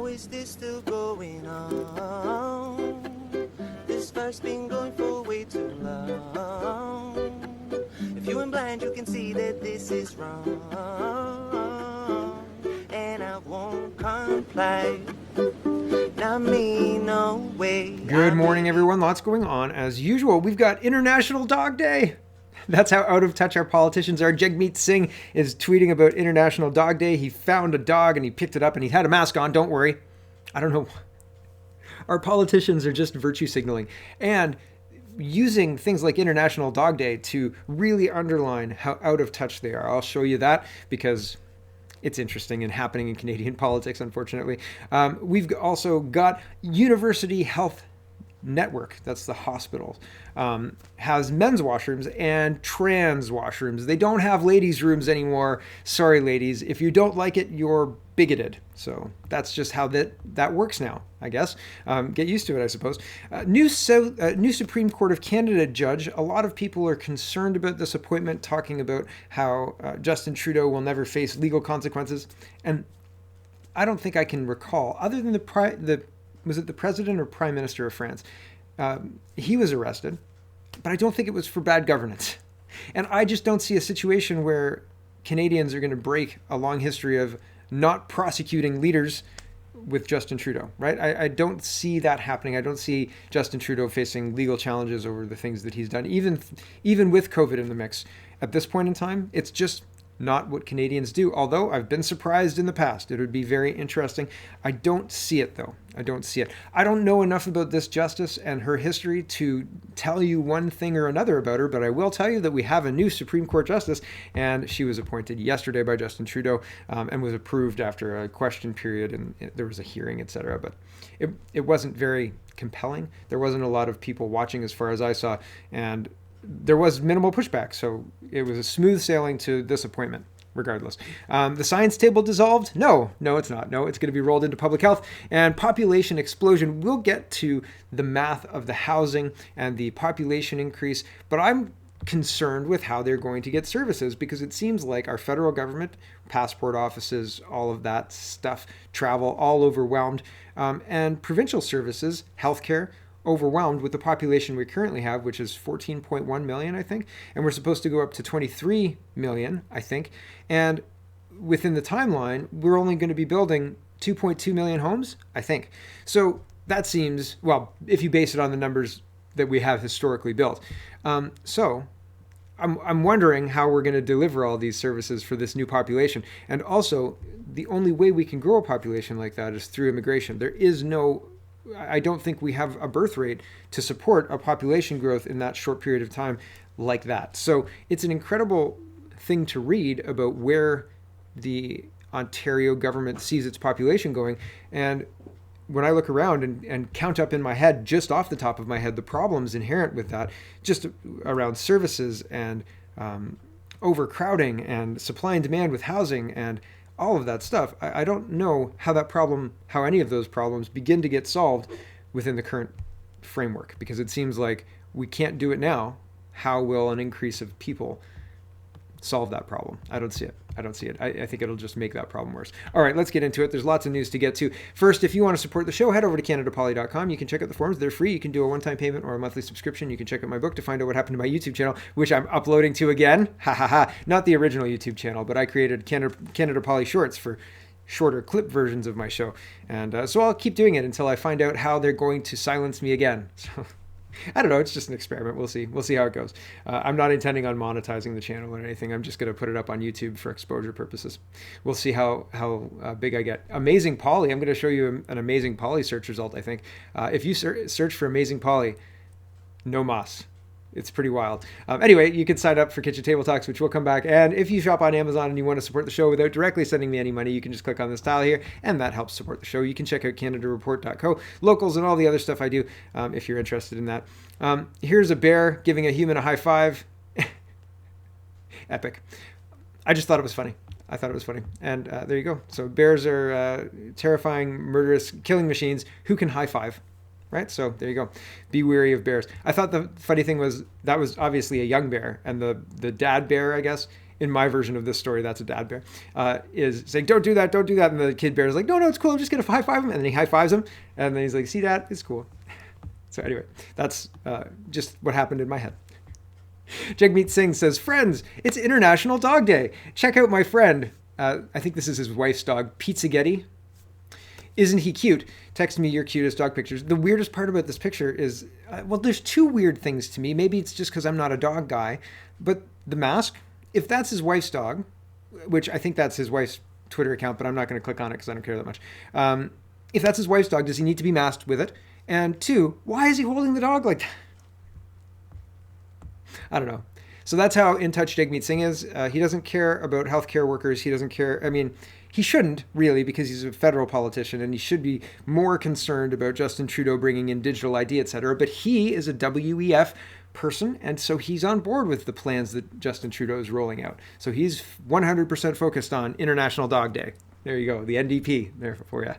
How is this still going on? This fight's been going for way too long. If you ain't blind, you can see that this is wrong. And I won't comply. Not me, no way. Good morning, everyone. Lots going on. As usual, we've got International Dog Day. That's how out of touch our politicians are. Jagmeet Singh is tweeting about International Dog Day. He found a dog and he picked it up and he had a mask on. Don't worry. I don't know. Our politicians are just virtue signaling and using things like International Dog Day to really underline how out of touch they are. I'll show you that because it's interesting and happening in Canadian politics, unfortunately. We've also got University Health Network, that's the hospital, has men's washrooms and trans washrooms. They don't have ladies' rooms anymore. Sorry, ladies. If you don't like it, you're bigoted. So that's just how that works now, I guess. Get used to it, I suppose. New Supreme Court of Canada judge. A lot of people are concerned about this appointment, talking about how Justin Trudeau will never face legal consequences. And I don't think I can recall, other than was it the president or prime minister of France? He was arrested, but I don't think it was for bad governance. And I just don't see a situation where Canadians are going to break a long history of not prosecuting leaders with Justin Trudeau, right? I don't see that happening. I don't see Justin Trudeau facing legal challenges over the things that he's done, even with COVID in the mix. At this point in time, it's just not what Canadians do, although I've been surprised in the past. It would be very interesting. I don't see it, though. I don't see it. I don't know enough about this justice and her history to tell you one thing or another about her, but I will tell you that we have a new Supreme Court justice, and she was appointed yesterday by Justin Trudeau and was approved after a question period, and there was a hearing, etc. But it wasn't very compelling. There wasn't a lot of people watching as far as I saw, and there was minimal pushback, so it was a smooth sailing to this appointment, regardless. The science table dissolved? No, it's not. No, it's going to be rolled into public health. And population explosion. We'll get to the math of the housing and the population increase, but I'm concerned with how they're going to get services, because it seems like our federal government, passport offices, all of that stuff, travel, all overwhelmed, and provincial services, healthcare, overwhelmed with the population we currently have, which is 14.1 million, I think. And we're supposed to go up to 23 million, I think. And within the timeline, we're only going to be building 2.2 million homes, I think. So that seems, well, if you base it on the numbers that we have historically built. So I'm wondering how we're going to deliver all these services for this new population. And also, the only way we can grow a population like that is through immigration. I don't think we have a birth rate to support a population growth in that short period of time like that. So it's an incredible thing to read about where the Ontario government sees its population going. And when I look around and count up in my head, just off the top of my head, the problems inherent with that, just around services and overcrowding and supply and demand with housing and all of that stuff, I don't know how any of those problems begin to get solved within the current framework, because it seems like we can't do it now. How will an increase of people solve that problem? I don't see it. I think it'll just make that problem worse. All right, let's get into it. There's lots of news to get to. First, if you want to support the show, head over to CanadaPoly.com. You can check out the forums. They're free. You can do a one-time payment or a monthly subscription. You can check out my book to find out what happened to my YouTube channel, which I'm uploading to again. Ha ha ha. Not the original YouTube channel, but I created Canada Poly Shorts for shorter clip versions of my show. And so I'll keep doing it until I find out how they're going to silence me again. So I don't know. It's just an experiment. We'll see how it goes. I'm not intending on monetizing the channel or anything. I'm just going to put it up on YouTube for exposure purposes. We'll see how big I get. Amazing Polly. I'm going to show you an Amazing Polly search result, I think. If you search for Amazing Polly, no mas. It's pretty wild. Anyway, you can sign up for Kitchen Table Talks, which will come back. And if you shop on Amazon and you want to support the show without directly sending me any money, you can just click on this tile here, and that helps support the show. You can check out CanadaReport.co, locals, and all the other stuff I do if you're interested in that. Here's a bear giving a human a high five. Epic. I just thought it was funny. And there you go. So bears are terrifying, murderous, killing machines who can high five. Right? So there you go. Be wary of bears. I thought the funny thing was that was obviously a young bear, and the dad bear, I guess, in my version of this story, that's a dad bear, is saying, don't do that, don't do that. And the kid bear is like, no, it's cool. I'm just going to high five him. And then he high fives him. And then he's like, see, Dad, it's cool. So anyway, that's just what happened in my head. Jagmeet Singh says, friends, it's International Dog Day. Check out my friend. I think this is his wife's dog, Pizzagetti. Isn't he cute? Text me your cutest dog pictures. The weirdest part about this picture is, well, there's two weird things to me. Maybe it's just because I'm not a dog guy, but the mask, if that's his wife's dog, which I think that's his wife's Twitter account, but I'm not going to click on it because I don't care that much. If that's his wife's dog, does he need to be masked with it? And two, why is he holding the dog like that? I don't know. So that's how in touch Jagmeet Singh is. He doesn't care about healthcare workers. He doesn't care. I mean, he shouldn't really, because he's a federal politician and he should be more concerned about Justin Trudeau bringing in digital ID, etc. But he is a WEF person, and so he's on board with the plans that Justin Trudeau is rolling out. So he's 100% focused on International Dog Day. There you go, the NDP there for you.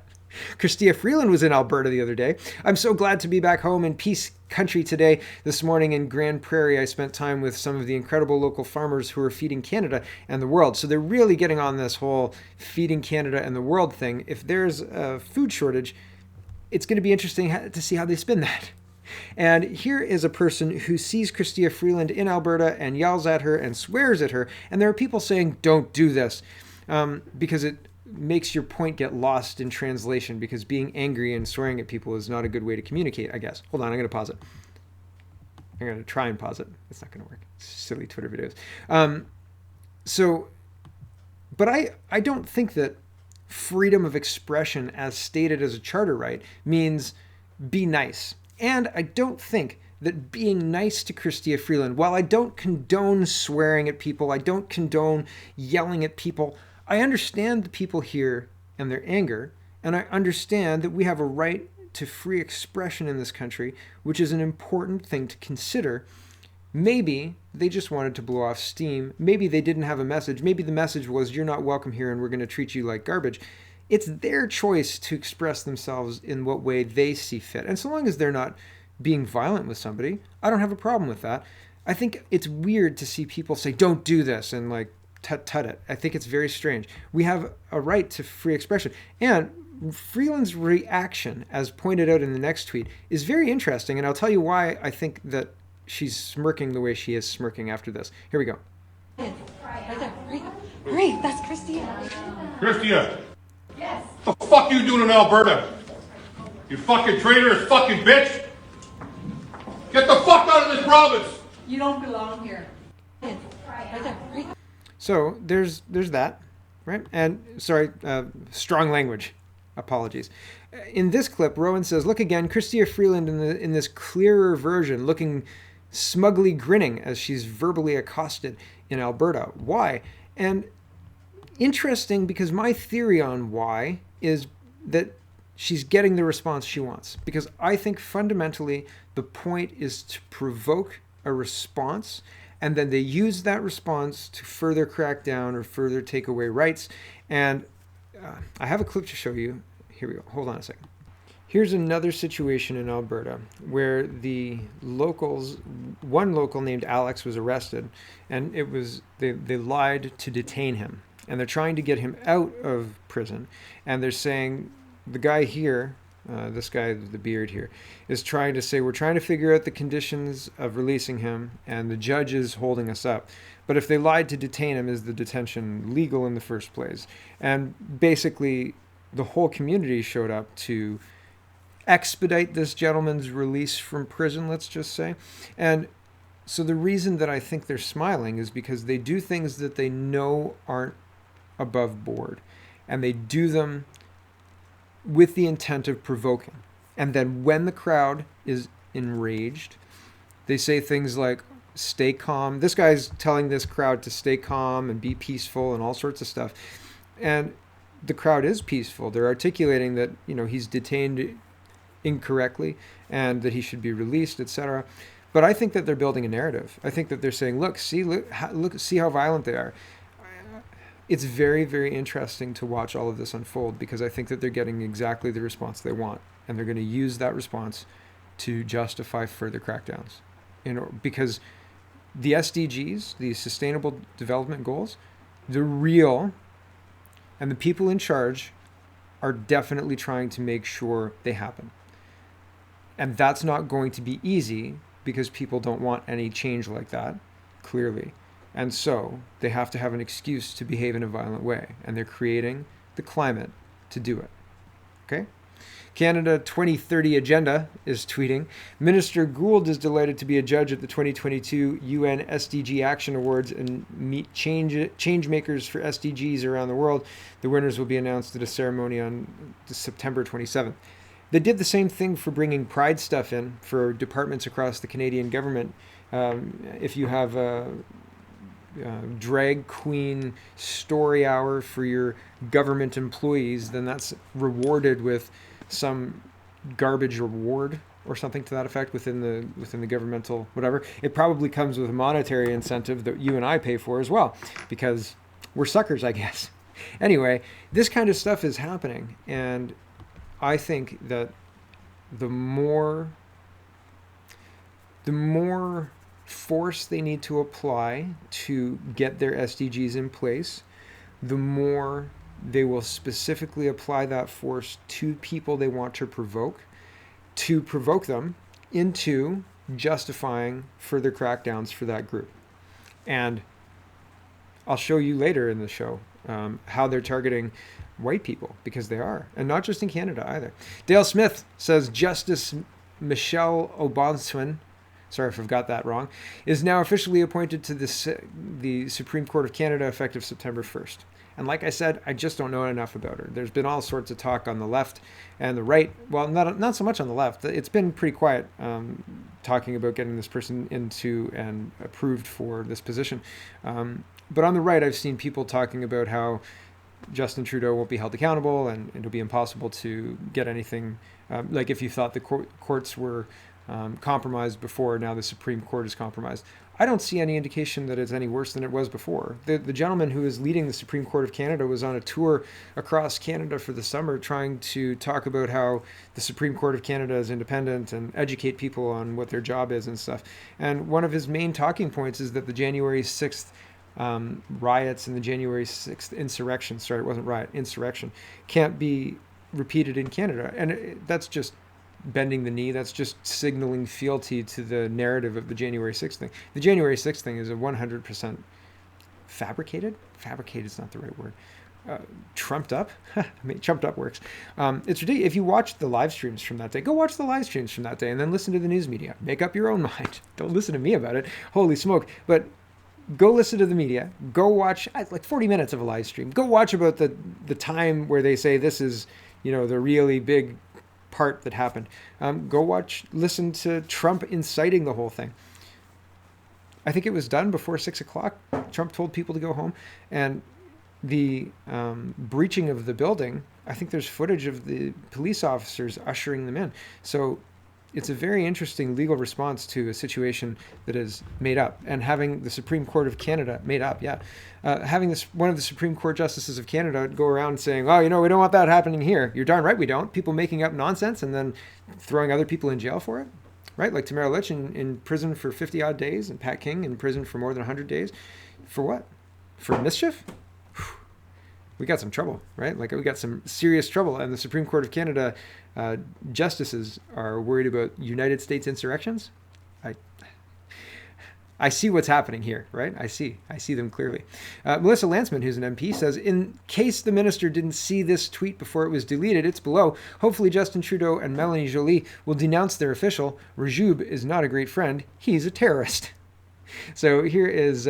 Christia Freeland was in Alberta the other day. I'm so glad to be back home in peace country today. This morning in Grand Prairie, I spent time with some of the incredible local farmers who are feeding Canada and the world. So they're really getting on this whole feeding Canada and the world thing. If there's a food shortage, it's going to be interesting to see how they spin that. And here is a person who sees Christia Freeland in Alberta and yells at her and swears at her. And there are people saying, don't do this, because it makes your point get lost in translation, because being angry and swearing at people is not a good way to communicate, I guess. Hold on, I'm going to pause it. I'm going to try and pause it. It's not going to work. Silly Twitter videos. But I don't think that freedom of expression as stated as a charter right means be nice. And I don't think that being nice to Christia Freeland, while I don't condone swearing at people, I don't condone yelling at people, I understand the people here and their anger, and I understand that we have a right to free expression in this country, which is an important thing to consider. Maybe they just wanted to blow off steam. Maybe they didn't have a message. Maybe the message was, you're not welcome here and we're going to treat you like garbage. It's their choice to express themselves in what way they see fit. And so long as they're not being violent with somebody, I don't have a problem with that. I think it's weird to see people say, don't do this, and like, tut it. I think it's very strange. We have a right to free expression. And Freeland's reaction, as pointed out in the next tweet, is very interesting. And I'll tell you why I think that she's smirking the way she is smirking after this. Here we go. Right there. Hurry, that's Christia. Christia! Yes? What the fuck are you doing in Alberta? You fucking traitorous fucking bitch! Get the fuck out of this province! You don't belong here. Right there. Hurry. So there's that, right? And sorry, strong language. Apologies. In this clip, Rowan says, look again, Christia Freeland in this clearer version, looking smugly grinning as she's verbally accosted in Alberta. Why? And interesting, because my theory on why is that she's getting the response she wants. Because I think fundamentally the point is to provoke a response, and then they use that response to further crack down or further take away rights. And I have a clip to show you. Here we go. Hold on a second. Here's another situation in Alberta where the locals, one local named Alex was arrested, and it was they lied to detain him. And they're trying to get him out of prison. And they're saying, the guy here, this guy with the beard here, is trying to say, we're trying to figure out the conditions of releasing him, and the judge is holding us up. But if they lied to detain him, is the detention legal in the first place? And basically, the whole community showed up to expedite this gentleman's release from prison, let's just say. And so the reason that I think they're smiling is because they do things that they know aren't above board. And they do them with the intent of provoking. And then when the crowd is enraged, they say things like, stay calm. This guy's telling this crowd to stay calm and be peaceful and all sorts of stuff. And the crowd is peaceful. They're articulating that, he's detained incorrectly and that he should be released, etc. But I think that they're building a narrative. I think that they're saying, look, see how violent they are. It's very, very interesting to watch all of this unfold, because I think that they're getting exactly the response they want, and they're going to use that response to justify further crackdowns. Because the SDGs, the Sustainable Development Goals, the real and the people in charge are definitely trying to make sure they happen. And that's not going to be easy because people don't want any change like that, clearly. And so they have to have an excuse to behave in a violent way. And they're creating the climate to do it. Okay? Canada 2030 Agenda is tweeting, Minister Gould is delighted to be a judge at the 2022 UN SDG Action Awards and meet change makers for SDGs around the world. The winners will be announced at a ceremony on September 27th. They did the same thing for bringing Pride stuff in for departments across the Canadian government. If you have a drag queen story hour for your government employees, then that's rewarded with some garbage reward or something to that effect within the governmental whatever. It probably comes with a monetary incentive that you and I pay for as well, because we're suckers, I guess. Anyway, this kind of stuff is happening, and I think that the more force they need to apply to get their SDGs in place, the more they will specifically apply that force to people they want to provoke them into justifying further crackdowns for that group. And I'll show you later in the show how they're targeting white people, because they are. And not just in Canada either. Dale Smith says Justice Michelle O'Bonsawin, sorry if I've got that wrong, is now officially appointed to the Supreme Court of Canada effective September 1st. And like I said, I just don't know enough about her. There's been all sorts of talk on the left and the right. Well, not so much on the left. It's been pretty quiet talking about getting this person into and approved for this position. But on the right, I've seen people talking about how Justin Trudeau won't be held accountable and it'll be impossible to get anything. Like if you thought the courts were compromised before, now the Supreme Court is compromised. I don't see any indication that it's any worse than it was before. The gentleman who is leading the Supreme Court of Canada was on a tour across Canada for the summer trying to talk about how the Supreme Court of Canada is independent and educate people on what their job is and stuff. And one of his main talking points is that the January 6th riots and the January 6th insurrection, sorry, it wasn't riot, insurrection, can't be repeated in Canada. And that's just bending the knee. That's just signaling fealty to the narrative of the January 6th thing. The January 6th thing is a 100% fabricated? Fabricated is not the right word. Trumped up? I mean, trumped up works. It's ridiculous. If you watch the live streams from that day, go watch the live streams from that day and then listen to the news media. Make up your own mind. Don't listen to me about it. Holy smoke. But go listen to the media. Go watch like 40 minutes of a live stream. Go watch about the time where they say this is, the really big part that happened. Listen to Trump inciting the whole thing. I think it was done before 6 o'clock. Trump told people to go home, and the breaching of the building, I think there's footage of the police officers ushering them in. So it's a very interesting legal response to a situation that is made up, and having the Supreme Court of Canada made up, having one of the Supreme Court justices of Canada go around saying, "Oh, we don't want that happening here." You're darn right we don't. People making up nonsense and then throwing other people in jail for it, right? Like Tamara Lich in prison for 50 odd days, and Pat King in prison for more than 100 days. For what? For mischief? We got some trouble, right? Like we got some serious trouble, and the Supreme Court of Canada justices are worried about United States insurrections. I see what's happening here, right? I see them clearly. Melissa Lanceman, who's an MP, says, in case the minister didn't see this tweet before it was deleted, it's below. Hopefully Justin Trudeau and Melanie Joly will denounce their official. Rajub is not a great friend. He's a terrorist. So here is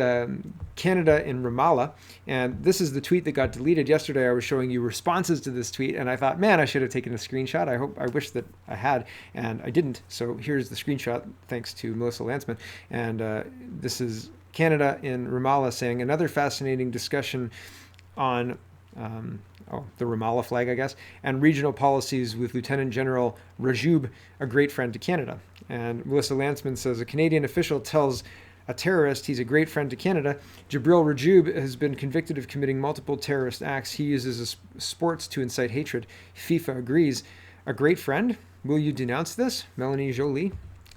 Canada in Ramallah, and this is the tweet that got deleted yesterday. I was showing you responses to this tweet, and I thought, man, I should have taken a screenshot. I wish that I had, and I didn't. So here's the screenshot, thanks to Melissa Lanceman. And this is Canada in Ramallah saying, another fascinating discussion on the Ramallah flag, I guess, and regional policies with Lieutenant General Rajub, a great friend to Canada. And Melissa Lanceman says, a Canadian official tells a terrorist he's a great friend to Canada. Jabril Rajub has been convicted of committing multiple terrorist acts. He uses sports to incite hatred. FIFA agrees. A great friend? Will you denounce this? Melanie Joly.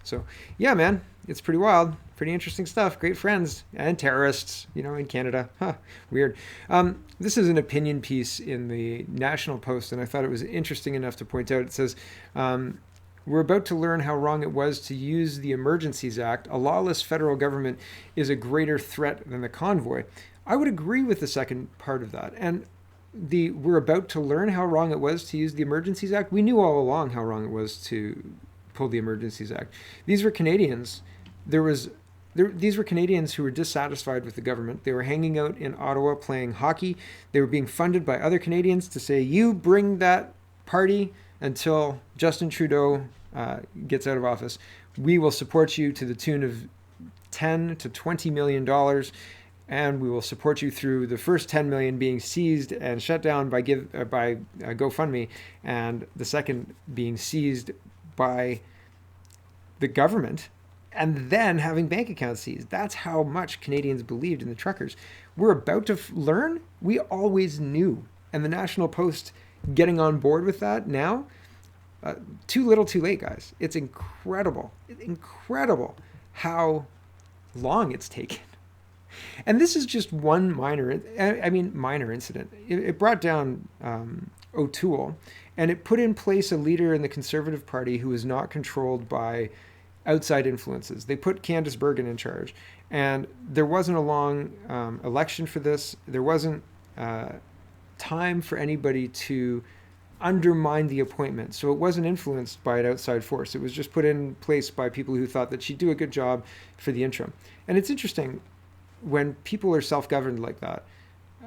So yeah, man, it's pretty wild, pretty interesting stuff. Great friends and terrorists, in Canada. Huh, weird. This is an opinion piece in the National Post, and I thought it was interesting enough to point out. It says, we're about to learn how wrong it was to use the Emergencies Act. A lawless federal government is a greater threat than the convoy. I would agree with the second part of that. And we're about to learn how wrong it was to use the Emergencies Act. We knew all along how wrong it was to pull the Emergencies Act. These were Canadians. These were Canadians who were dissatisfied with the government. They were hanging out in Ottawa playing hockey. They were being funded by other Canadians to say, you bring that party until Justin Trudeau gets out of office. We will support you to the tune of $10 to $20 million, and we will support you through the first 10 million being seized and shut down by GoFundMe, and the second being seized by the government, and then having bank accounts seized. That's how much Canadians believed in the truckers. We're about to learn. We always knew, and the National Post getting on board with that now. Too little, too late, guys. It's incredible how long it's taken. And this is just one minor incident. It brought down O'Toole, and it put in place a leader in the Conservative Party who was not controlled by outside influences. They put Candice Bergen in charge, and there wasn't a long election for this. There wasn't time for anybody to undermine the appointment. So it wasn't influenced by an outside force. It was just put in place by people who thought that she'd do a good job for the interim. And it's interesting when people are self-governed like that,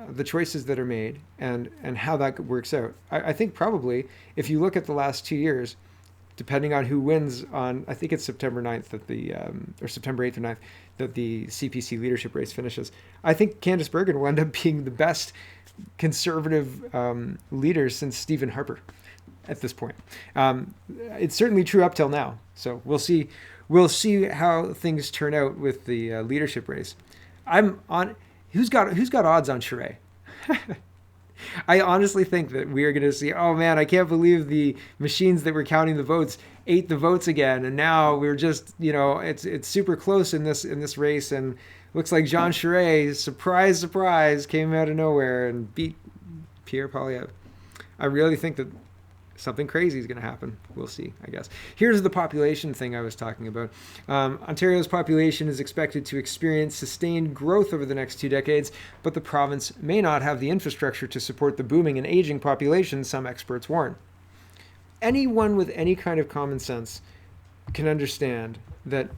the choices that are made and how that works out. I think probably if you look at the last 2 years, depending on who wins on, I think it's September 9th or September 8th or 9th, that the CPC leadership race finishes. I think Candice Bergen will end up being the best Conservative leader since Stephen Harper at this point. It's certainly true up till now. So we'll see how things turn out with the leadership race. I'm on. Who's got odds on Charest? I honestly think that we are going to see, oh man, I can't believe the machines that were counting the votes ate the votes again, and now we're just, it's super close in this race, and looks like Jean Charest, surprise, came out of nowhere and beat Pierre Poilievre. I really think that something crazy is going to happen. We'll see, I guess. Here's the population thing I was talking about. Ontario's population is expected to experience sustained growth over the next 2 decades, but the province may not have the infrastructure to support the booming and aging population, some experts warn. Anyone with any kind of common sense can understand that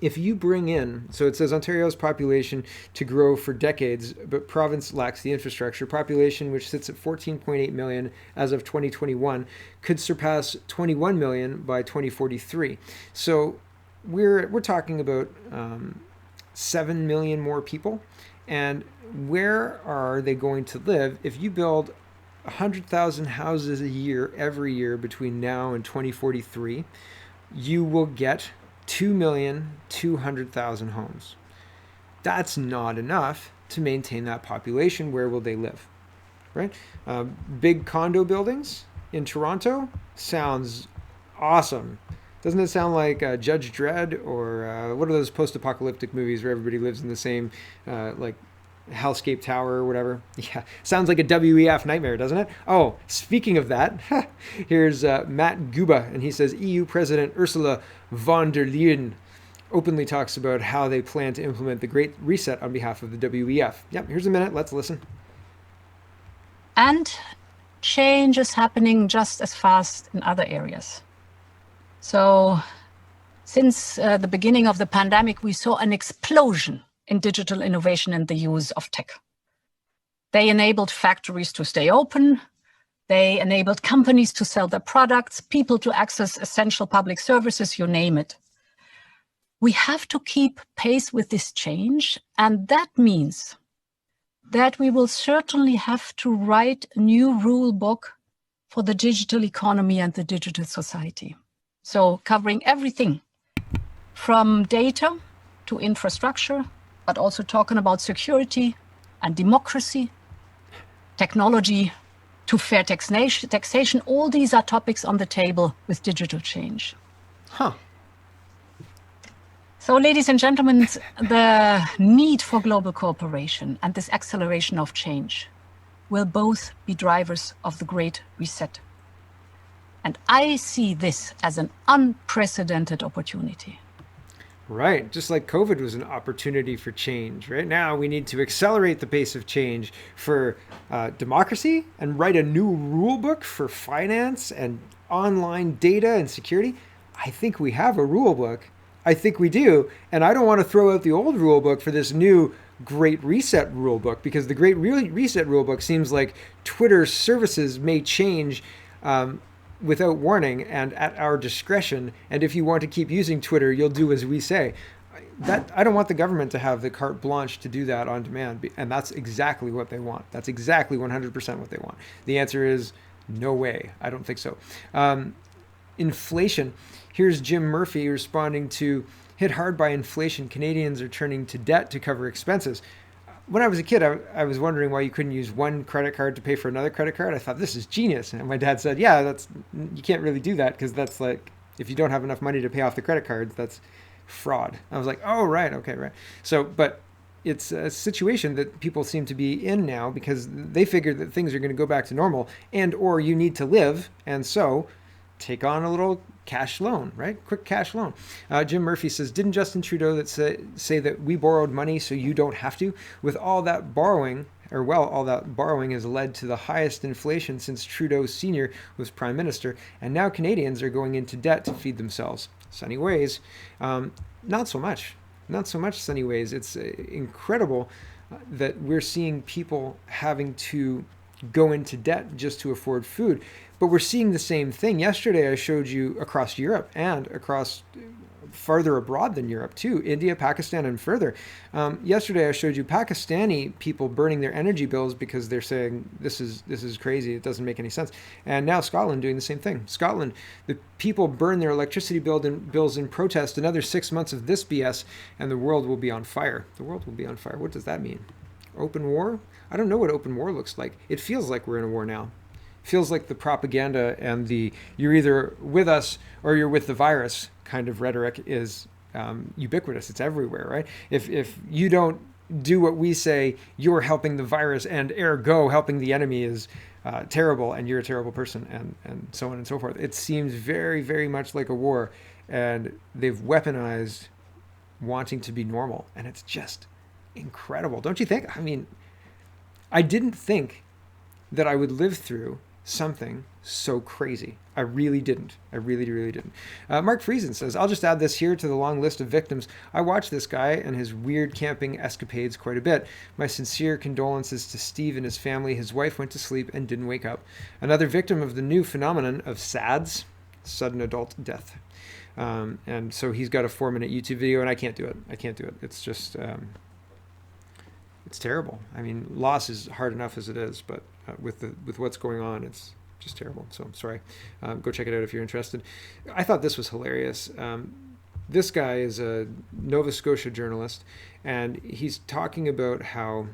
if you bring in, so it says Ontario's population to grow for decades, but province lacks the infrastructure. Population, which sits at 14.8 million as of 2021, could surpass 21 million by 2043. So we're talking about 7 million more people. And where are they going to live? If you build 100,000 houses a year, every year between now and 2043, you will get 2,200,000 homes. That's not enough to maintain that population. Where will they live? Right? Big condo buildings in Toronto sounds awesome. Doesn't it sound like Judge Dredd or what are those post-apocalyptic movies where everybody lives in the same like Hellscape Tower or whatever? Yeah, sounds like a WEF nightmare, doesn't it? Oh, speaking of that, here's Matt Guba, and he says EU President Ursula von der Leyen openly talks about how they plan to implement the Great Reset on behalf of the WEF. Yep, here's a minute. Let's listen. And change is happening just as fast in other areas. So since the beginning of the pandemic, we saw an explosion in digital innovation and the use of tech. They enabled factories to stay open. They enabled companies to sell their products, people to access essential public services, you name it. We have to keep pace with this change, and that means that we will certainly have to write a new rule book for the digital economy and the digital society. So covering everything from data to infrastructure, but also talking about security and democracy, technology to fair taxation. All these are topics on the table with digital change. Huh. So, ladies and gentlemen, the need for global cooperation and this acceleration of change will both be drivers of the Great Reset. And I see this as an unprecedented opportunity. Right. Just like COVID was an opportunity for change. Right now, we need to accelerate the pace of change for democracy and write a new rule book for finance and online data and security. I think we have a rule book. I think we do. And I don't want to throw out the old rule book for this new Great Reset rule book, because the Great Reset rule book seems like Twitter services may change without warning and at our discretion. And if you want to keep using Twitter, you'll do as we say. That I don't want the government to have the carte blanche to do that on demand. And that's exactly what they want. That's exactly 100% what they want. The answer is no way. I don't think so. Inflation. Here's Jim Murphy responding to hit hard by inflation. Canadians are turning to debt to cover expenses. When I was a kid, I was wondering why you couldn't use one credit card to pay for another credit card. I thought, this is genius. And my dad said, yeah, you can't really do that, because that's like, if you don't have enough money to pay off the credit cards, that's fraud. I was like, oh, right. Okay, right. So, but it's a situation that people seem to be in now, because they figure that things are going to go back to normal, and or you need to live. And so take on a little cash loan, right? Quick cash loan. Jim Murphy says, didn't Justin Trudeau that say that we borrowed money so you don't have to? With all that borrowing, all that borrowing has led to the highest inflation since Trudeau Sr. was Prime Minister, and now Canadians are going into debt to feed themselves. Sunny ways. Not so much. Not so much sunny ways. It's incredible that we're seeing people having to go into debt just to afford food. But we're seeing the same thing. Yesterday, I showed you across Europe and across farther abroad than Europe too, India, Pakistan, and further. Yesterday, I showed you Pakistani people burning their energy bills because they're saying this is crazy. It doesn't make any sense. And now Scotland doing the same thing. Scotland, the people burn their electricity bills in protest. Another 6 months of this BS, and the world will be on fire. The world will be on fire. What does that mean? Open war? I don't know what open war looks like. It feels like we're in a war now. Feels like the propaganda and the you're either with us or you're with the virus kind of rhetoric is ubiquitous. It's everywhere, right? If you don't do what we say, you're helping the virus, and ergo helping the enemy is terrible, and you're a terrible person, and so on and so forth. It seems very, very much like a war, and they've weaponized wanting to be normal, and it's just incredible. Don't you think? I mean, I didn't think that I would live through something so crazy. I really didn't. I really, really didn't. Mark Friesen says, I'll just add this here to the long list of victims. I watched this guy and his weird camping escapades quite a bit. My sincere condolences to Steve and his family. His wife went to sleep and didn't wake up. Another victim of the new phenomenon of SADS, sudden adult death. And so he's got a 4-minute YouTube video, and I can't do it. I can't do it. It's just... it's terrible. I mean, loss is hard enough as it is, but with what's going on, it's just terrible. So I'm sorry. Go check it out if you're interested. I thought this was hilarious. This guy is a Nova Scotia journalist, and he's talking about how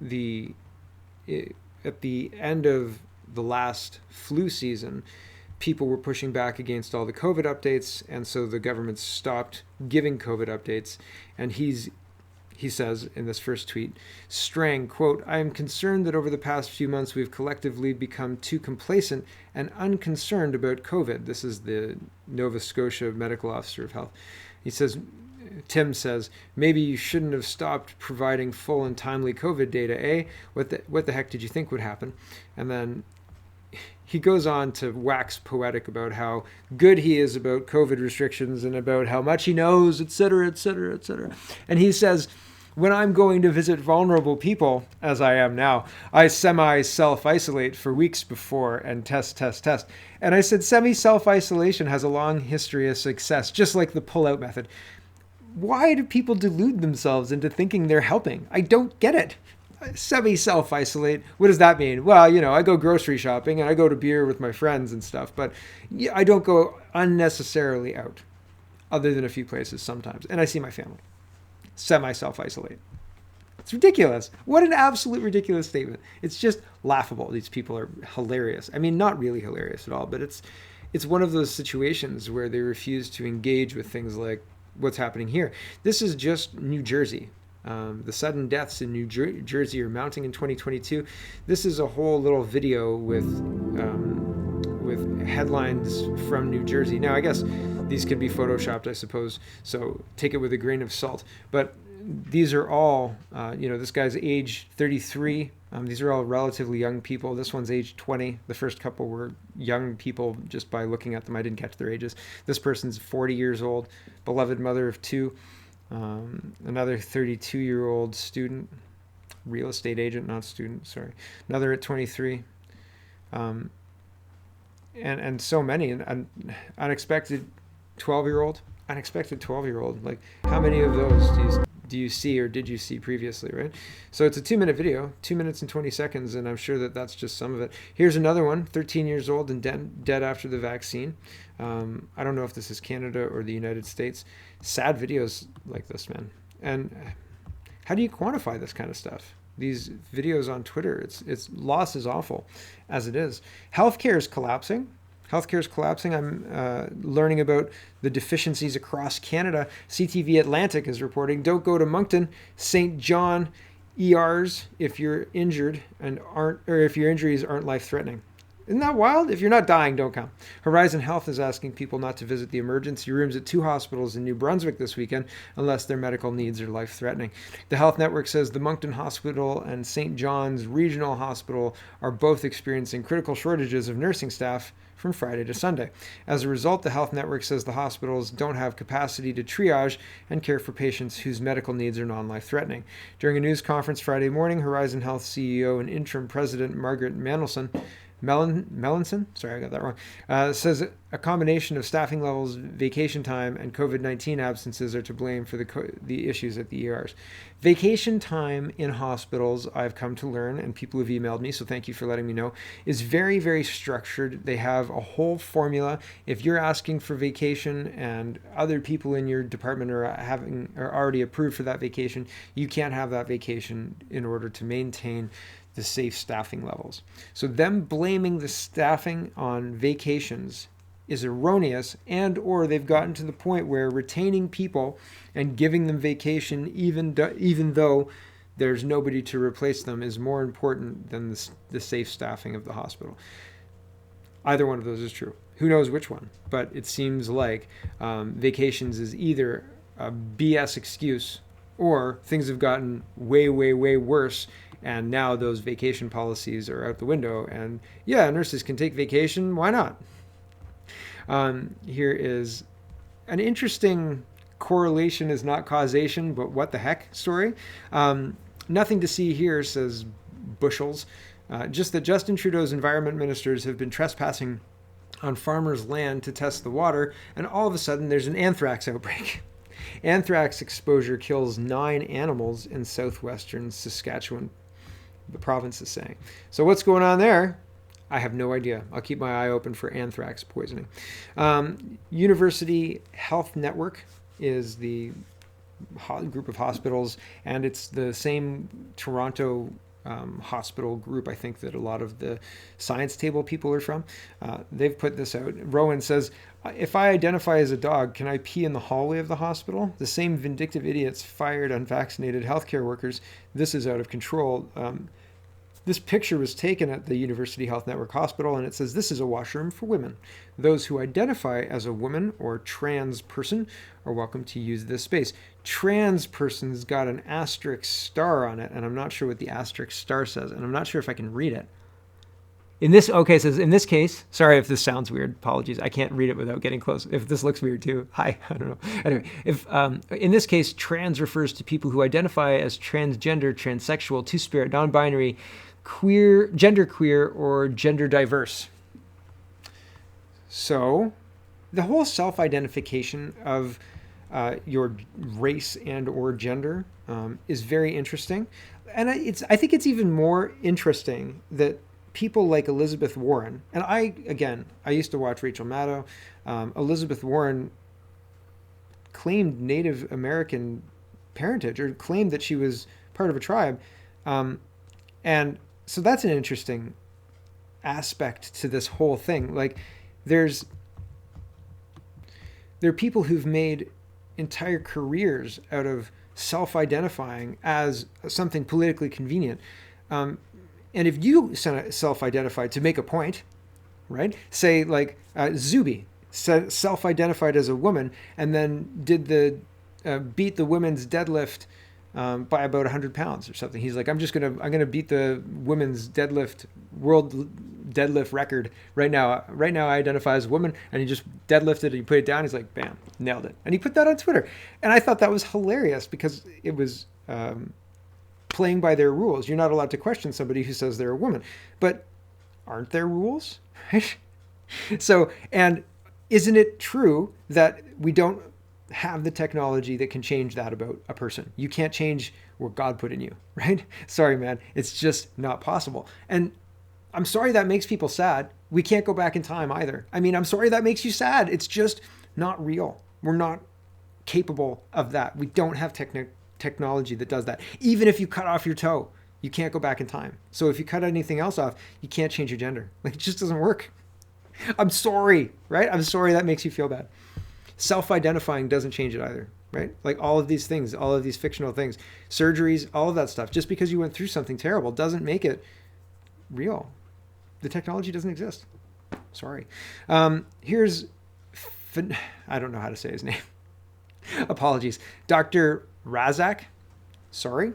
at the end of the last flu season, people were pushing back against all the COVID updates, and so the government stopped giving COVID updates. And he says in this first tweet, Strang, quote, I am concerned that over the past few months we've collectively become too complacent and unconcerned about COVID. This is the Nova Scotia medical officer of health. He says, Tim says, maybe you shouldn't have stopped providing full and timely COVID data, eh? What the heck did you think would happen? And then he goes on to wax poetic about how good he is about COVID restrictions and about how much he knows, et cetera, et cetera, et cetera. And he says, when I'm going to visit vulnerable people, as I am now, I semi-self-isolate for weeks before and test. And I said, semi-self-isolation has a long history of success, just like the pull-out method. Why do people delude themselves into thinking they're helping? I don't get it. Semi-self-isolate, what does that mean? Well, I go grocery shopping and I go to beer with my friends and stuff, but I don't go unnecessarily out, other than a few places sometimes, and I see my family. Semi-self-isolate. It's ridiculous. What an absolute ridiculous statement. It's just laughable. These people are hilarious. I mean, not really hilarious at all, but it's one of those situations where they refuse to engage with things like what's happening here. This is just New Jersey. The sudden deaths in New Jersey are mounting in 2022. This is a whole little video with headlines from New Jersey. Now, I guess these could be photoshopped, I suppose, so take it with a grain of salt. But these are all, this guy's age 33. These are all relatively young people. This one's age 20. The first couple were young people just by looking at them. I didn't catch their ages. This person's 40 years old, beloved mother of two. Another 32-year-old student, real estate agent, not student, sorry. Another at 23. And so many. An unexpected 12-year-old. Like, how many of those do you see or did you see previously, right? So it's a 2-minute video, 2 minutes and 20 seconds, and I'm sure that that's just some of it. Here's another one, 13 years old and dead after the vaccine. I don't know if this is Canada or the United States. Sad videos like this, man. And how do you quantify this kind of stuff? These videos on Twitter, it's loss is awful as it is. Healthcare is collapsing. I'm learning about the deficiencies across Canada. CTV Atlantic is reporting, don't go to Moncton, St. John ERs if you're injured if your injuries aren't life-threatening. Isn't that wild? If you're not dying, don't come. Horizon Health is asking people not to visit the emergency rooms at 2 hospitals in New Brunswick this weekend unless their medical needs are life-threatening. The Health Network says the Moncton Hospital and St. John's Regional Hospital are both experiencing critical shortages of nursing staff from Friday to Sunday. As a result, the Health Network says the hospitals don't have capacity to triage and care for patients whose medical needs are non-life-threatening. During a news conference Friday morning, Horizon Health CEO and interim president Margaret Melanson, sorry, I got that wrong, says a combination of staffing levels, vacation time, and COVID-19 absences are to blame for the issues at the ERs. Vacation time in hospitals, I've come to learn, and people have emailed me, so thank you for letting me know, is very, very structured. They have a whole formula. If you're asking for vacation and other people in your department are already approved for that vacation, you can't have that vacation in order to maintain the safe staffing levels. So them blaming the staffing on vacations is erroneous, and or they've gotten to the point where retaining people and giving them vacation even though there's nobody to replace them is more important than the safe staffing of the hospital. Either one of those is true. Who knows which one? But it seems like vacations is either a BS excuse or things have gotten way, way, way worse. And now those vacation policies are out the window. And yeah, nurses can take vacation. Why not? Here is an interesting correlation is not causation, but what the heck story. Nothing to see here, says Bushels. Just that Justin Trudeau's environment ministers have been trespassing on farmers' land to test the water. And all of a sudden there's an anthrax outbreak. Anthrax exposure kills 9 animals in southwestern Saskatchewan, the province is saying. So what's going on there? I have no idea. I'll keep my eye open for anthrax poisoning. UniversityHealthN is the group of hospitals, and it's the same Toronto hospital group, I think, that a lot of the science table people are from. They've put this out. Rowan says, if I identify as a dog, can I pee in the hallway of the hospital? The same vindictive idiots fired unvaccinated healthcare workers. This is out of control. This picture was taken at the University Health Network Hospital, and it says, this is a washroom for women. Those who identify as a woman or trans person are welcome to use this space. Trans person's got an asterisk star on it, and I'm not sure what the asterisk star says, and I'm not sure if I can read it. It says, in this case, sorry if this sounds weird, apologies, I can't read it without getting close. If this looks weird too, hi, I don't know. Anyway, in this case, trans refers to people who identify as transgender, transsexual, two-spirit, non-binary, queer, genderqueer, or gender diverse. So the whole self-identification of your race and or gender is very interesting. And I think it's even more interesting that people like Elizabeth Warren, and I used to watch Rachel Maddow. Elizabeth Warren claimed Native American parentage, or claimed that she was part of a tribe. And so that's an interesting aspect to this whole thing. Like, there are people who've made entire careers out of self-identifying as something politically convenient. And if you self-identified to make a point, right? Say like Zuby self-identified as a woman and then did the beat the women's deadlift by about 100 pounds or something. He's like, I'm gonna beat the women's world deadlift record right now. Right now, I identify as a woman, and he just deadlifted and he put it down. He's like, bam, nailed it, and he put that on Twitter, and I thought that was hilarious because it was playing by their rules. You're not allowed to question somebody who says they're a woman, but aren't there rules? Right? So, and isn't it true that we don't have the technology that can change that about a person? You can't change what God put in you, right? Sorry, man. It's just not possible. And I'm sorry that makes people sad. We can't go back in time either. I mean, I'm sorry that makes you sad. It's just not real. We're not capable of that. We don't have technology that does that. Even if you cut off your toe, you can't go back in time. So if you cut anything else off, you can't change your gender. Like, it just doesn't work. I'm sorry, right? I'm sorry that makes you feel bad. Self-identifying doesn't change it either, right? Like all of these things, all of these fictional things, surgeries, all of that stuff, just because you went through something terrible doesn't make it real. The technology doesn't exist. Sorry. Here's, I don't know how to say his name. Apologies. Dr. Razak. Sorry.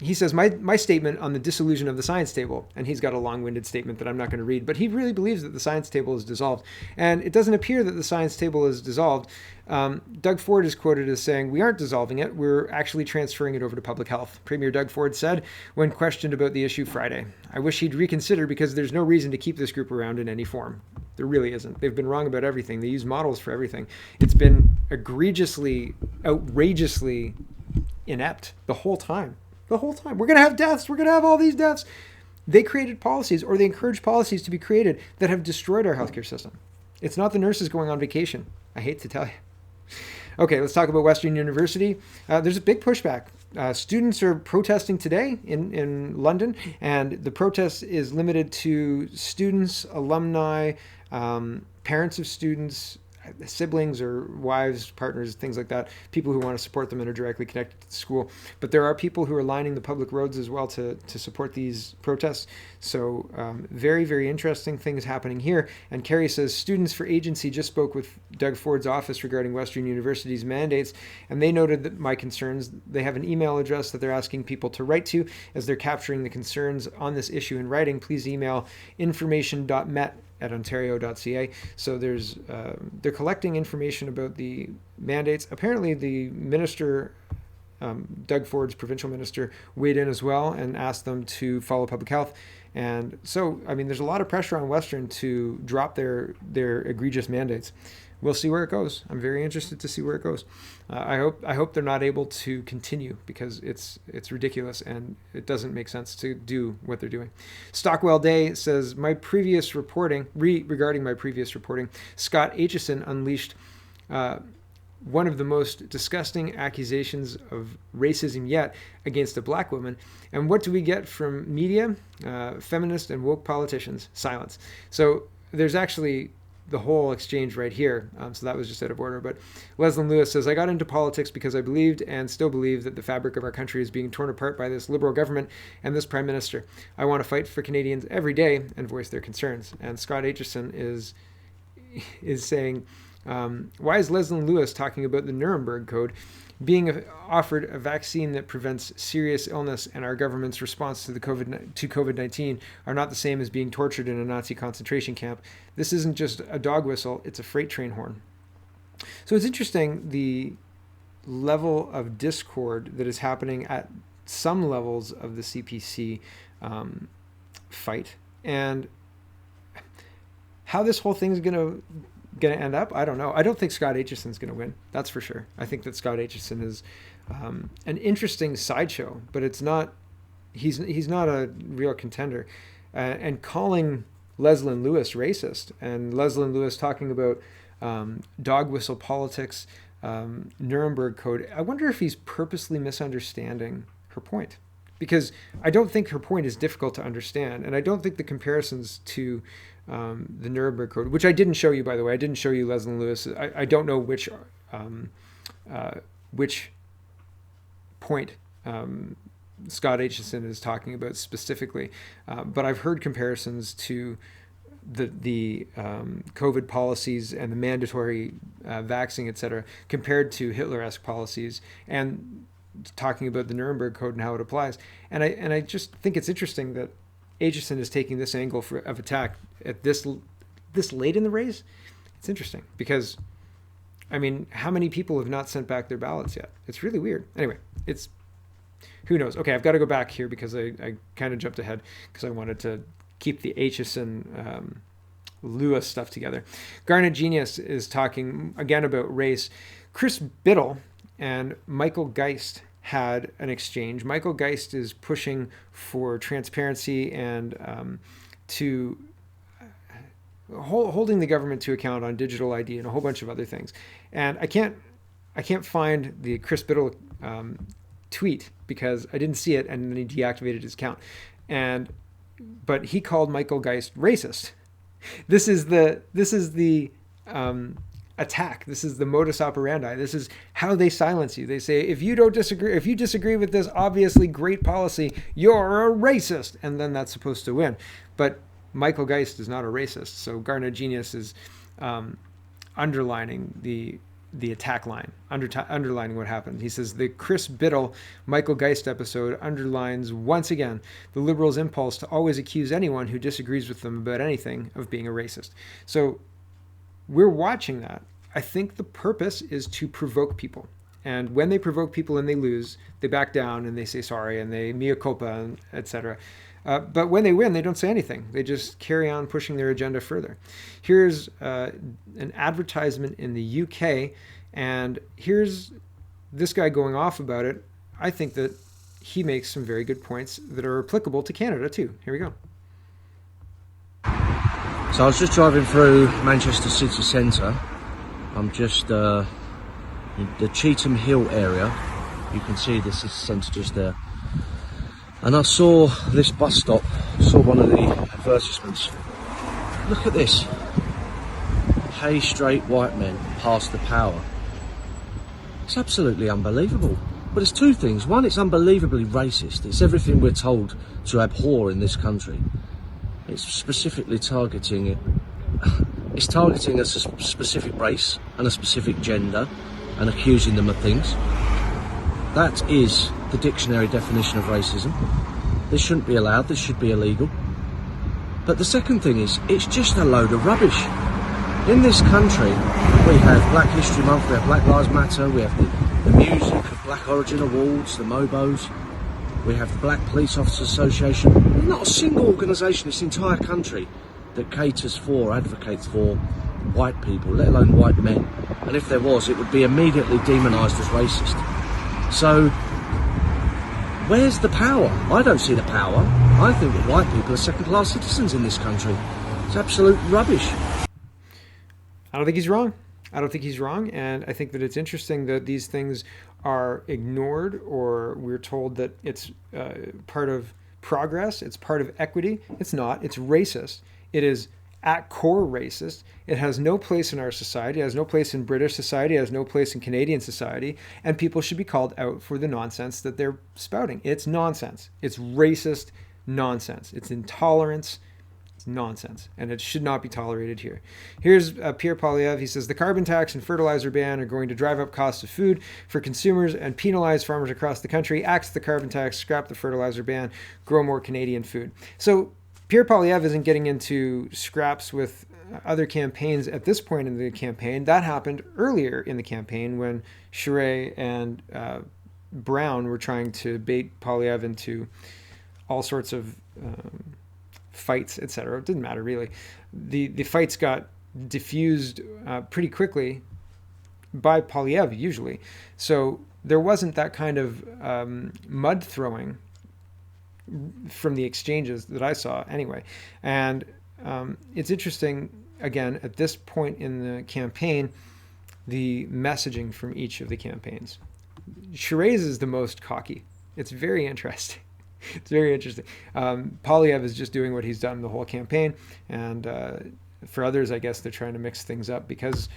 He says, my statement on the dissolution of the science table, and he's got a long-winded statement that I'm not going to read, but he really believes that the science table is dissolved. And it doesn't appear that the science table is dissolved. Doug Ford is quoted as saying, we aren't dissolving it, we're actually transferring it over to public health. Premier Doug Ford said when questioned about the issue Friday, I wish he'd reconsider because there's no reason to keep this group around in any form. There really isn't. They've been wrong about everything. They use models for everything. It's been egregiously, outrageously inept the whole time. The whole time. We're going to have deaths. We're going to have all these deaths. They created policies, or they encouraged policies to be created that have destroyed our healthcare system. It's not the nurses going on vacation. I hate to tell you. Okay, let's talk about Western University. There's a big pushback. Students are protesting today in London, and the protest is limited to students, alumni, parents of students, siblings or wives, partners, things like that, people who want to support them and are directly connected to the school. But there are people who are lining the public roads as well to support these protests. So very, very interesting things happening here. And Kerry says, Students for Agency just spoke with Doug Ford's office regarding Western University's mandates, and they noted that my concerns, they have an email address that they're asking people to write to as they're capturing the concerns on this issue in writing. Please email information.met@ontario.ca. So they're collecting information about the mandates. Apparently the minister, Doug Ford's provincial minister, weighed in as well and asked them to follow public health. And so, I mean, there's a lot of pressure on Western to drop their egregious mandates. We'll see where it goes. I'm very interested to see where it goes. I hope they're not able to continue because it's ridiculous and it doesn't make sense to do what they're doing. Stockwell Day says, regarding my previous reporting, Scott Aitchison unleashed one of the most disgusting accusations of racism yet against a black woman. And what do we get from media, feminist and woke politicians? Silence. So there's actually the whole exchange right here. So that was just out of order. But Leslyn Lewis says, I got into politics because I believed and still believe that the fabric of our country is being torn apart by this Liberal government and this Prime Minister. I want to fight for Canadians every day and voice their concerns. And Scott Aitchison is saying, why is Leslyn Lewis talking about the Nuremberg Code? Being offered a vaccine that prevents serious illness and our government's response to COVID-19 are not the same as being tortured in a Nazi concentration camp. This isn't just a dog whistle, it's a freight train horn. So it's interesting the level of discord that is happening at some levels of the CPC fight, and how this whole thing is going to end up, I don't know. I don't think Scott Aitchison's going to win. That's for sure. I think that Scott Aitchison is an interesting sideshow, but it's not. He's not a real contender. And calling Leslyn Lewis racist, and Leslyn Lewis talking about dog whistle politics, Nuremberg Code. I wonder if he's purposely misunderstanding her point, because I don't think her point is difficult to understand, and I don't think the comparisons to the Nuremberg Code, which I didn't show you, by the way. I didn't show you Leslyn Lewis. I don't know which which point Scott Aitchison is talking about specifically, but I've heard comparisons to the COVID policies and the mandatory vaccine, et cetera, compared to Hitler-esque policies, and talking about the Nuremberg Code and how it applies. And I just think it's interesting that Aitchison is taking this angle of attack at this late in the race. It's interesting because, I mean, how many people have not sent back their ballots yet? It's really weird. Anyway, it's, who knows? Okay, I've got to go back here because I kind of jumped ahead because I wanted to keep the Aitchison Lewis stuff together. Garnet Genius is talking again about race. Chris Biddle and Michael Geist had an exchange. Michael Geist is pushing for transparency and to holding the government to account on digital ID and a whole bunch of other things. And I can't find the Chris Biddle tweet because I didn't see it, and then he deactivated his account. But he called Michael Geist racist. This is the attack. This is the modus operandi. This is how they silence you. They say, if you disagree with this obviously great policy, you're a racist. And then that's supposed to win. But Michael Geist is not a racist. So Garnet Genius is underlining the attack line, underlining what happened. He says, the Chris Biddle, Michael Geist episode underlines once again the liberals' impulse to always accuse anyone who disagrees with them about anything of being a racist. So we're watching that. I think the purpose is to provoke people. And when they provoke people and they lose, they back down and they say sorry and they mea culpa, etc. But when they win, they don't say anything. They just carry on pushing their agenda further. Here's an advertisement in the UK, and here's this guy going off about it. I think that he makes some very good points that are applicable to Canada too. Here we go. So I was just driving through Manchester city centre. I'm just in the Cheetham Hill area. You can see the city centre just there. And I saw this bus stop, saw one of the advertisements. Look at this. Pay straight white men pass the power. It's absolutely unbelievable. But it's two things. One, it's unbelievably racist. It's everything we're told to abhor in this country. It's specifically targeting it. It's targeting a specific race and a specific gender and accusing them of things. That is the dictionary definition of racism. This shouldn't be allowed, this should be illegal. But the second thing is, it's just a load of rubbish. In this country, we have Black History Month, we have Black Lives Matter, we have the music of Black Origin Awards, the Mobos, we have the Black Police Officers Association. There's not a single organisation in this entire country that caters for, advocates for white people, let alone white men. And if there was, it would be immediately demonised as racist. So, where's the power? I don't see the power. I think that white people are second-class citizens in this country. It's absolute rubbish. I don't think he's wrong. And I think that it's interesting that these things are ignored, or we're told that it's part of progress, it's part of equity. It's not. It's racist. It is at core racist. It has no place in our society. It has no place in British society. It has no place in Canadian society. And people should be called out for the nonsense that they're spouting. It's nonsense. It's racist nonsense. It's intolerance. It's nonsense. And it should not be tolerated here. Here's Pierre Poilievre. He says, the carbon tax and fertilizer ban are going to drive up costs of food for consumers and penalize farmers across the country. Axe the carbon tax, scrap the fertilizer ban, grow more Canadian food. So Pierre Poilievre isn't getting into scraps with other campaigns at this point in the campaign. That happened earlier in the campaign when Charest and Brown were trying to bait Poilievre into all sorts of fights, etc. It didn't matter really. The fights got diffused pretty quickly by Poilievre usually. So there wasn't that kind of mud throwing from the exchanges that I saw anyway. And it's interesting, again, at this point in the campaign, the messaging from each of the campaigns. Charest is the most cocky. It's very interesting. It's very interesting. Poilievre is just doing what he's done the whole campaign. And for others, I guess they're trying to mix things up because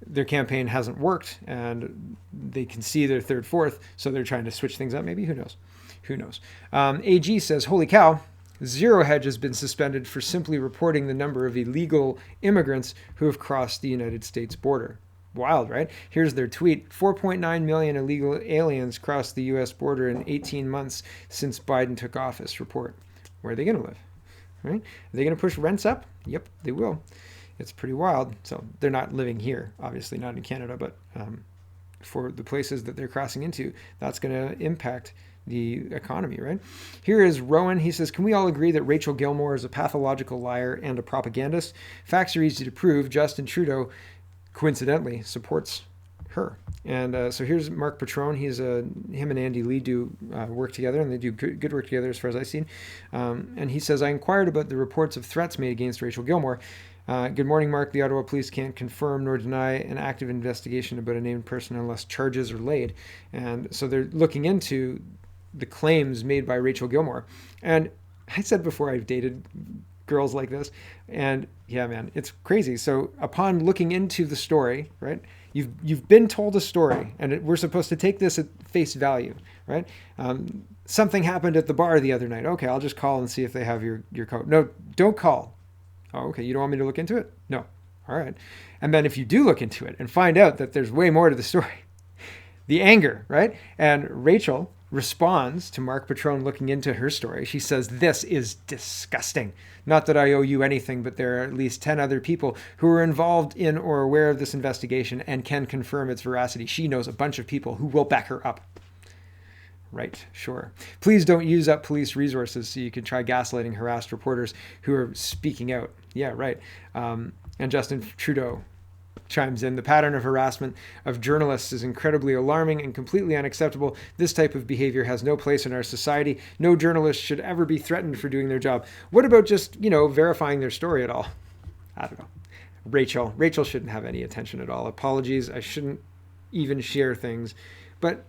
their campaign hasn't worked and they can see their third, fourth, so they're trying to switch things up. Maybe, who knows? Who knows? AG says, holy cow, Zero Hedge has been suspended for simply reporting the number of illegal immigrants who have crossed the United States border. Wild, right? Here's their tweet. 4.9 million illegal aliens crossed the U.S. border in 18 months since Biden took office. Report. Where are they going to live? Right? Are they going to push rents up? Yep, they will. It's pretty wild. So they're not living here, obviously not in Canada, but for the places that they're crossing into, that's going to impact the economy, right? Here is Rowan. He says, can we all agree that Rachel Gilmore is a pathological liar and a propagandist? Facts are easy to prove. Justin Trudeau, coincidentally, supports her. And so here's Mark Patron. He's him and Andy Lee do work together, and they do good work together as far as I've seen. And he says, I inquired about the reports of threats made against Rachel Gilmore. Good morning, Mark. The Ottawa Police can't confirm nor deny an active investigation about a named person unless charges are laid. And so they're looking into the claims made by Rachel Gilmore. And I said before, I've dated girls like this, and yeah, man, it's crazy. So upon looking into the story, right, you've been told a story, and we're supposed to take this at face value, right? Something happened at the bar the other night. Okay, I'll just call and see if they have your coat. No, don't call. Oh, okay, you don't want me to look into it? No. All right. And then if you do look into it and find out that there's way more to the story, the anger, right? And Rachel responds to Mark Patron looking into her story. She says, this is disgusting. Not that I owe you anything, but there are at least 10 other people who are involved in or aware of this investigation and can confirm its veracity. She knows a bunch of people who will back her up. Right, sure. Please don't use up police resources so you can try gaslighting harassed reporters who are speaking out. Yeah, right. And Justin Trudeau chimes in, the pattern of harassment of journalists is incredibly alarming and completely unacceptable. This type of behavior has no place in our society. No journalist should ever be threatened for doing their job. What about just, verifying their story at all? I don't know. Rachel shouldn't have any attention at all. Apologies. I shouldn't even share things. But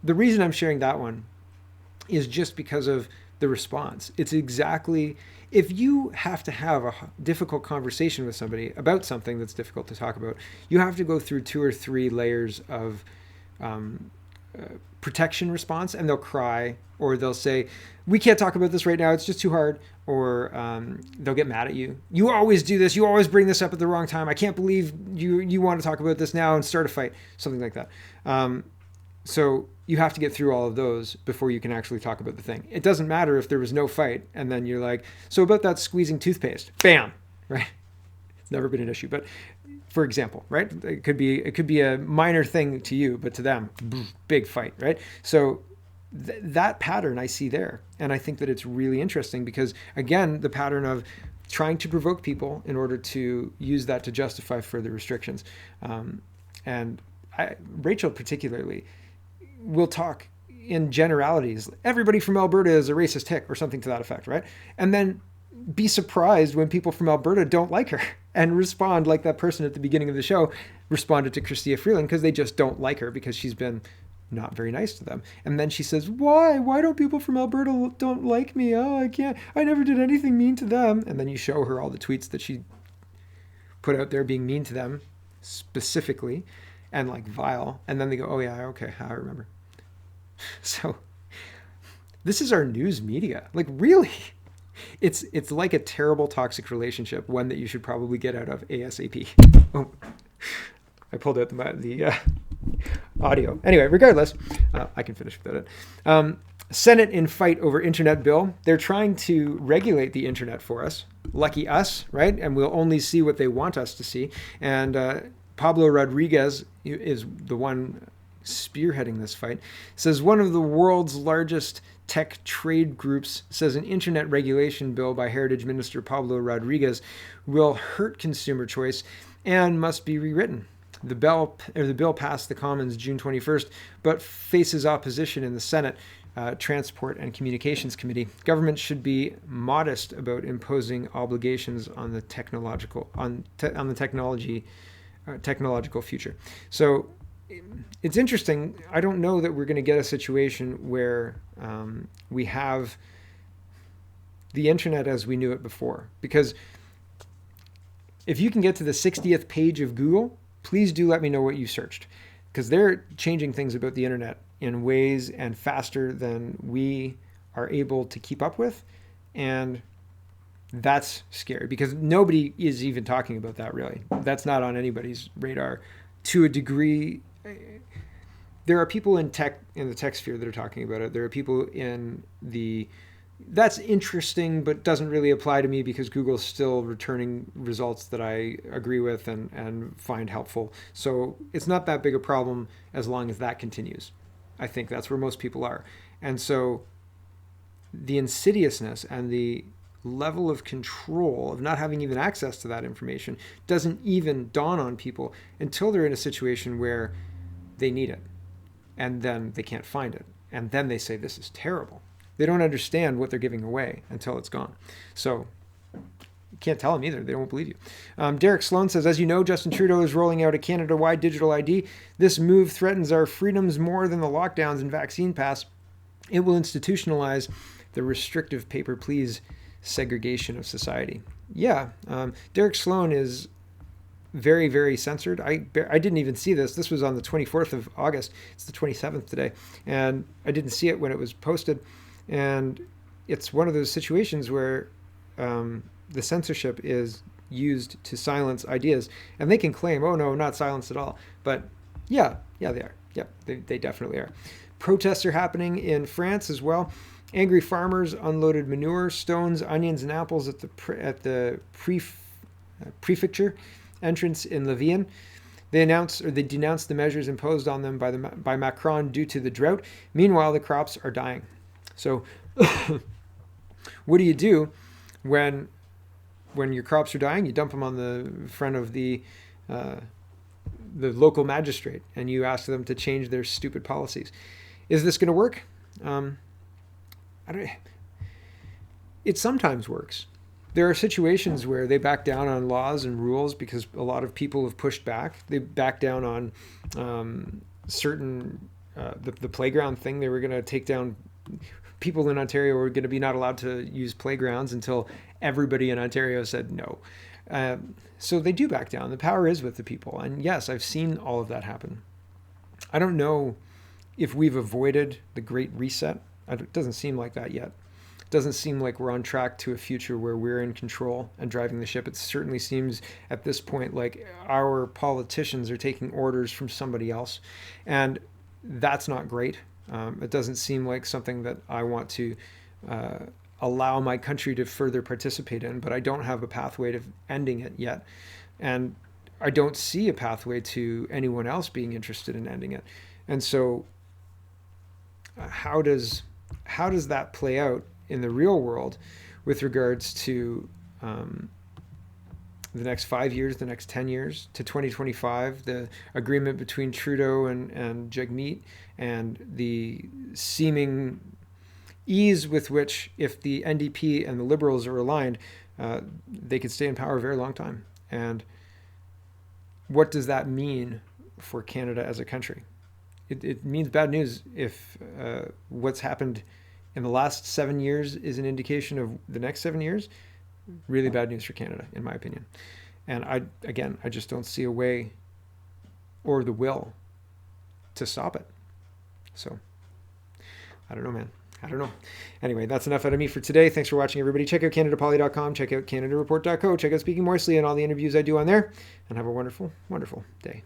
the reason I'm sharing that one is just because of the response. It's exactly, if you have to have a difficult conversation with somebody about something that's difficult to talk about, you have to go through 2 or 3 layers of protection response, and they'll cry, or they'll say, we can't talk about this right now, it's just too hard, or they'll get mad at you. You always do this, you always bring this up at the wrong time, I can't believe you want to talk about this now, and start a fight, something like that. So you have to get through all of those before you can actually talk about the thing. It doesn't matter if there was no fight and then you're like, so about that squeezing toothpaste, bam, right? It's never been an issue, but for example, right? It could be a minor thing to you, but to them, big fight, right? So that pattern I see there. And I think that it's really interesting because, again, the pattern of trying to provoke people in order to use that to justify further restrictions. Rachel particularly will talk in generalities. Everybody from Alberta is a racist hick or something to that effect, right? And then be surprised when people from Alberta don't like her and respond like that person at the beginning of the show responded to Chrystia Freeland because they just don't like her because she's been not very nice to them. And then she says, why don't people from Alberta don't like me? Oh, I never did anything mean to them. And then you show her all the tweets that she put out there being mean to them specifically and like vile. And then they go, oh yeah, okay, I remember. So this is our news media. Like, really, it's like a terrible toxic relationship, one that you should probably get out of ASAP. Oh, I pulled out the audio. Anyway, regardless, I can finish without it. Senate in fight over internet bill. They're trying to regulate the internet for us. Lucky us, right? And we'll only see what they want us to see. And Pablo Rodriguez is the one spearheading this fight, says one of the world's largest tech trade groups says an internet regulation bill by Heritage Minister Pablo Rodriguez will hurt consumer choice and must be rewritten. The bill passed the Commons June 21st, but faces opposition in the Senate Transport and Communications Committee. Government should be modest about imposing obligations on the technological future. So it's interesting. I don't know that we're going to get a situation where we have the internet as we knew it before. Because if you can get to the 60th page of Google please do let me know what you searched, because they're changing things about the internet in ways and faster than we are able to keep up with. And that's scary because nobody is even talking about that, really. That's not on anybody's radar to a degree. There are people in the tech sphere that are talking about it. There are people that's interesting, but doesn't really apply to me because Google's still returning results that I agree with and find helpful. So it's not that big a problem as long as that continues. I think that's where most people are. And so the insidiousness and the level of control of not having even access to that information doesn't even dawn on people until they're in a situation where they need it. And then they can't find it. And then they say, this is terrible. They don't understand what they're giving away until it's gone. So you can't tell them either. They won't believe you. Derek Sloan says, as you know, Justin Trudeau is rolling out a Canada-wide digital ID. This move threatens our freedoms more than the lockdowns and vaccine pass. It will institutionalize the restrictive paper please segregation of society. Yeah, Derek Sloan is very, very censored. I didn't even see this. This was on the 24th of August. It's the 27th today. And I didn't see it when it was posted. And it's one of those situations where the censorship is used to silence ideas. And they can claim, oh, no, not silenced at all. But yeah, they are. Yep, they definitely are. Protests are happening in France as well. Angry farmers unloaded manure, stones, onions, and apples at the prefecture entrance in Louvain. They denounced the measures imposed on them by Macron due to the drought. Meanwhile, the crops are dying. So, what do when your crops are dying? You dump them on the front of the local magistrate, and you ask them to change their stupid policies. Is this going to work? It sometimes works. There are situations where they back down on laws and rules because a lot of people have pushed back. They back down on certain, the playground thing. They were going to take down, people in Ontario were going to be not allowed to use playgrounds until everybody in Ontario said no. So they do back down. The power is with the people. And yes, I've seen all of that happen. I don't know if we've avoided the Great Reset. It doesn't seem like that yet. It doesn't seem like we're on track to a future where we're in control and driving the ship. It certainly seems at this point like our politicians are taking orders from somebody else. And that's not great. It doesn't seem like something that I want to allow my country to further participate in, but I don't have a pathway to ending it yet. And I don't see a pathway to anyone else being interested in ending it. And so how does that play out in the real world with regards to the next 5 years, the next 10 years, to 2025, the agreement between Trudeau and Jagmeet, and the seeming ease with which, if the NDP and the Liberals are aligned, they could stay in power a very long time. And what does that mean for Canada as a country? It means bad news if what's happened in the last 7 years is an indication of the next 7 years. Really bad news for Canada, in my opinion. And I just don't see a way or the will to stop it. So, I don't know, man. I don't know. Anyway, that's enough out of me for today. Thanks for watching, everybody. Check out CanadaPoly.com. Check out CanadaReport.co. Check out Speaking Moistly and all the interviews I do on there. And have a wonderful, wonderful day.